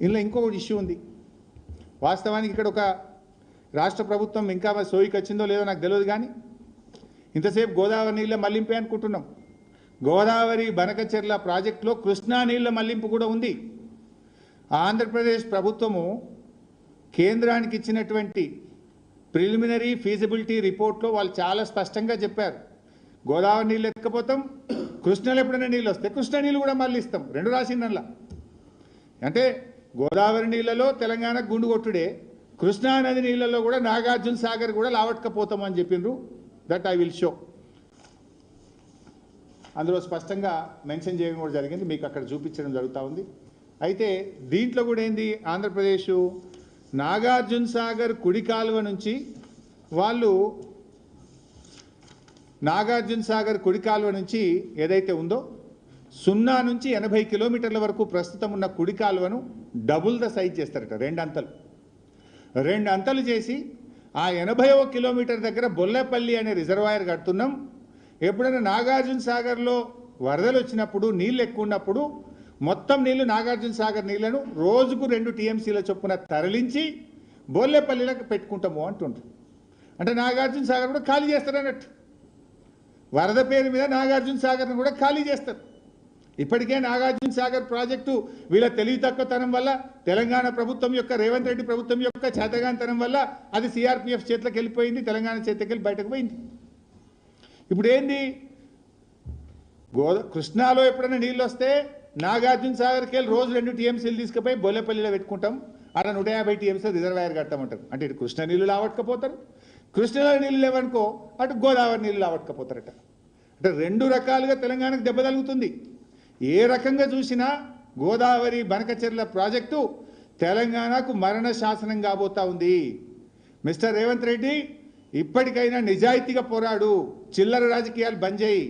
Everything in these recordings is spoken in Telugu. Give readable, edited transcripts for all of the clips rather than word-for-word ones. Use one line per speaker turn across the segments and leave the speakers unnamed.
ఇందులో ఇంకొక ఇష్యూ ఉంది. వాస్తవానికి ఇక్కడ ఒక రాష్ట్ర ప్రభుత్వం ఇంకా సోయికి వచ్చిందో లేదో నాకు తెలియదు, కానీ ఇంతసేపు గోదావరి నీళ్ళ మళ్లింపే అనుకుంటున్నాం. గోదావరి బనకచెర్ల ప్రాజెక్టులో కృష్ణా నీళ్ళ మళ్లింపు కూడా ఉంది. ఆంధ్రప్రదేశ్ ప్రభుత్వము కేంద్రానికి ఇచ్చినటువంటి ప్రిలిమినరీ ఫీజిబిలిటీ రిపోర్ట్లో వాళ్ళు చాలా స్పష్టంగా చెప్పారు, గోదావరి నీళ్ళు ఎత్తుకపోతాం, కృష్ణలో ఎప్పుడైనా నీళ్ళు వస్తే కృష్ణా నీళ్ళు కూడా మళ్ళీ ఇస్తాం. రెండు రాసిందల్లా. అంటే గోదావరి నీళ్ళలో తెలంగాణకు గుండు కొట్టుడే, కృష్ణా నది నీళ్ళలో కూడా నాగార్జున సాగర్ కూడా లావట్కపోతామని చెప్పిండ్రు. That I will show. అందులో స్పష్టంగా మెన్షన్ చేయడం కూడా జరిగింది, మీకు అక్కడ చూపించడం జరుగుతూ ఉంది. అయితే దీంట్లో కూడా ఏంది, ఆంధ్రప్రదేశ్ నాగార్జున సాగర్ కుడి కాలువ నుంచి వాళ్ళు నాగార్జున సాగర్ కుడి కాలువ నుంచి ఏదైతే ఉందో 0 నుంచి 80 కిలోమీటర్ల వరకు ప్రస్తుతం ఉన్న కుడి కాలువను డబుల్ ద సైజ్ చేస్తారట. 2 అంతలు చేసి ఆ 80వ కిలోమీటర్ దగ్గర బొల్లపల్లి అనే రిజర్వాయర్ కడుతున్నాం. ఎప్పుడైనా నాగార్జున సాగర్లో వరదలు వచ్చినప్పుడు, నీళ్ళు ఎక్కువ ఉన్నప్పుడు మొత్తం నీళ్లు నాగార్జున సాగర్ నీళ్లను రోజుకు 2 టీఎంసీల చొప్పున తరలించి బొల్లపల్లిలకు పెట్టుకుంటాము అంటుండ్రు. అంటే నాగార్జున సాగర్ కూడా ఖాళీ చేస్తారన్నట్టు. వరద పేరు మీద నాగార్జున సాగర్ను కూడా ఖాళీ చేస్తారు. ఇప్పటికే నాగార్జున సాగర్ ప్రాజెక్టు వీళ్ళ తెలివి తక్కువతనం వల్ల, తెలంగాణ ప్రభుత్వం యొక్క రేవంత్ రెడ్డి ప్రభుత్వం యొక్క చేతగానితనం వల్ల అది సిఆర్పిఎఫ్ చేతిలోకి వెళ్ళిపోయింది, తెలంగాణ చేతికి వెళ్ళి బయటకు పోయింది. ఇప్పుడు ఏంది, కృష్ణాలో ఎప్పుడైనా నీళ్ళు వస్తే నాగార్జున సాగర్కి వెళ్ళి రోజు 2 టీఎంసీలు తీసుకుపోయి బొల్లపల్లిలో పెట్టుకుంటాం, అక్కడ 150 టీఎంసీలు రిజర్వాయర్ కడతామంటారు. అంటే ఇటు కృష్ణా నీళ్ళు లావట్టుకపోతారు, కృష్ణలో నీళ్ళు లేవనుకో అటు గోదావరి నీళ్ళు లావట్టుకపోతారట. అంటే 2 రకాలుగా తెలంగాణకు దెబ్బ తగులుతుంది. ఏ రకంగా చూసినా గోదావరి బనకచెర్ల ప్రాజెక్టు తెలంగాణకు మరణ శాసనం కాబోతా ఉంది. మిస్టర్ రేవంత్ రెడ్డి, ఇప్పటికైనా నిజాయితీగా పోరాడు, చిల్లర రాజకీయాలు బంద్ చేయి.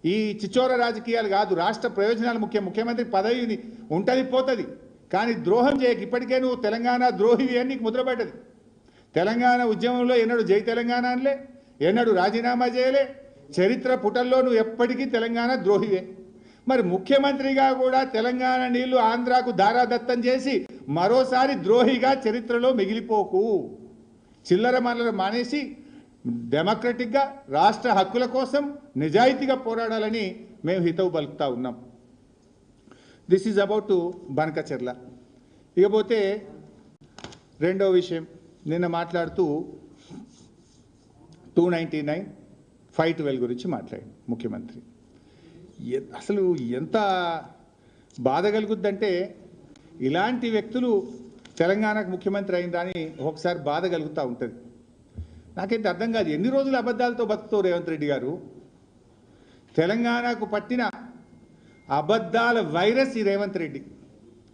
ఈ చిచోర రాజకీయాలు కాదు, రాష్ట్ర ప్రయోజనాలు ముఖ్యం. ముఖ్యమంత్రి పదవి ఉంటుంది పోతుంది, కానీ ద్రోహం చేయకు. ఇప్పటికే నువ్వు తెలంగాణ ద్రోహివి అని నీకు ముద్రపడ్డది. తెలంగాణ ఉద్యమంలో ఎన్నడూ జై తెలంగాణ అనలే, ఎన్నడూ రాజీనామా చేయలే. చరిత్ర పుటల్లో నువ్వు ఎప్పటికీ తెలంగాణ ద్రోహివే. మరి ముఖ్యమంత్రిగా కూడా తెలంగాణ నీళ్లు ఆంధ్రాకు దారాదత్తం చేసి మరోసారి ద్రోహిగా చరిత్రలో మిగిలిపోకు. చిల్లర మనలు మానేసి డెమోక్రటిక్గా రాష్ట్ర హక్కుల కోసం నిజాయితీగా పోరాడాలని మేము హితవు పలుకుతా ఉన్నాం. This is about Banakacherla. ఇకపోతే రెండో విషయం, నిన్న మాట్లాడుతూ 299, 512 గురించి మాట్లాడింది ముఖ్యమంత్రి. అసలు ఎంత బాధ కలుగుద్దంటే, ఇలాంటి వ్యక్తులు తెలంగాణకు ముఖ్యమంత్రి అయిందని ఒకసారి బాధ కలుగుతూ ఉంటుంది. నాకైతే అర్థం కాదు, ఎన్ని రోజులు అబద్ధాలతో బతుకుతావు రేవంత్ రెడ్డి గారు? తెలంగాణకు పట్టిన అబద్ధాల వైరస్ ఈ రేవంత్ రెడ్డి.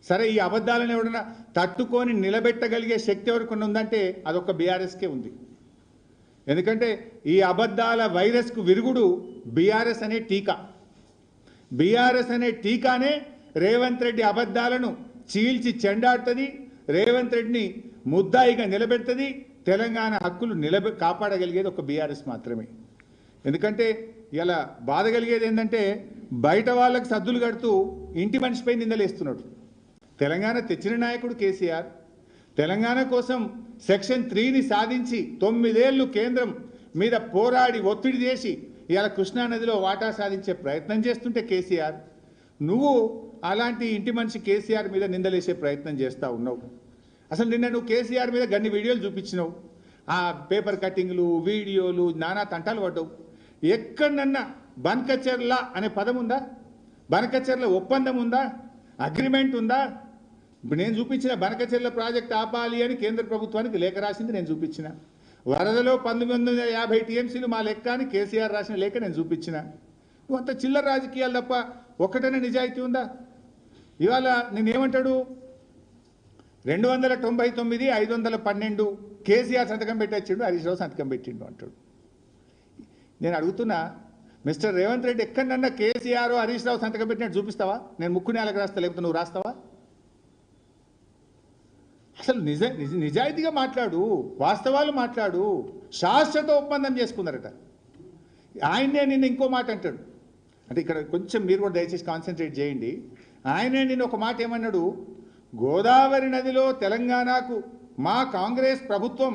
సరే, ఈ అబద్ధాలను ఎవడన్నా తట్టుకొని నిలబెట్టగలిగే శక్తి ఎవరికన్నా ఉందంటే అదొక బీఆర్ఎస్కే ఉంది. ఎందుకంటే ఈ అబద్ధాల వైరస్కు విరుగుడు బీఆర్ఎస్ అనే టీకా. బీఆర్ఎస్ అనే టీకానే రేవంత్ రెడ్డి అబద్ధాలను చీల్చి చెండాడుతుంది, రేవంత్ రెడ్డిని ముద్దాయిగా నిలబెడుతుంది. తెలంగాణ హక్కులు కాపాడగలిగేది ఒక బీఆర్ఎస్ మాత్రమే. ఎందుకంటే ఇలా బాధ కలిగేది ఏంటంటే, బయట వాళ్ళకి సద్దులు కడుతూ ఇంటి మనిషిపై నిందలేస్తున్నాడు. తెలంగాణ తెచ్చిన నాయకుడు కేసీఆర్. తెలంగాణ కోసం సెక్షన్ 3ని సాధించి 9 ఏళ్ళు కేంద్రం మీద పోరాడి ఒత్తిడి చేసి ఇవాళ కృష్ణానదిలో వాటా సాధించే ప్రయత్నం చేస్తుంటే కేసీఆర్, నువ్వు అలాంటి ఇంటి మనిషి కేసీఆర్ మీద నిందలేసే ప్రయత్నం చేస్తూ ఉన్నావు. అసలు నిన్న నువ్వు కేసీఆర్ మీద గన్ని వీడియోలు చూపించినావు, ఆ పేపర్ కటింగ్లు, వీడియోలు, నానా తంటాలు పడ్డావు. ఎక్కడన్నా బనకచెర్ల అనే పదం ఉందా? బనకచెర్ల ఒప్పందం ఉందా? అగ్రిమెంట్ ఉందా? ఇప్పుడు నేను చూపించిన బనకచెర్ల ప్రాజెక్ట్ ఆపాలి అని కేంద్ర ప్రభుత్వానికి లేఖ రాసింది నేను చూపించిన. వరదలో 1950 టీఎంసీలు మా లెక్క అని కేసీఆర్ రాసిన లేఖ నేను చూపించిన. నువ్వు అంత చిల్లర రాజకీయాలు తప్ప ఒక్కటనే నిజాయితీ ఉందా? ఇవాళ నేనేమంటాడు, 299, 512 కేసీఆర్ సంతకం పెట్టిండు, హరీష్ రావు సంతకం పెట్టిండు అంటాడు. నేను అడుగుతున్నా, మిస్టర్ రేవంత్ రెడ్డి, ఎక్కడన్నా కేసీఆర్ హరీష్ రావు సంతకం పెట్టినట్టు చూపిస్తావా? నేను ముక్కు నేలకు రాస్తా, లేకపోతే నువ్వు రాస్తావా? అసలు నిజాయితీగా మాట్లాడు, వాస్తవాలు మాట్లాడు. శాశ్వత ఒప్పందం చేసుకున్నారట. ఆయనే నిన్న ఇంకో మాట అంటాడు. అంటే ఇక్కడ కొంచెం మీరు కూడా దయచేసి కాన్సన్ట్రేట్ చేయండి. ఆయనే నిన్న ఒక మాట ఏమన్నాడు, గోదావరి నదిలో తెలంగాణకు మా కాంగ్రెస్ ప్రభుత్వం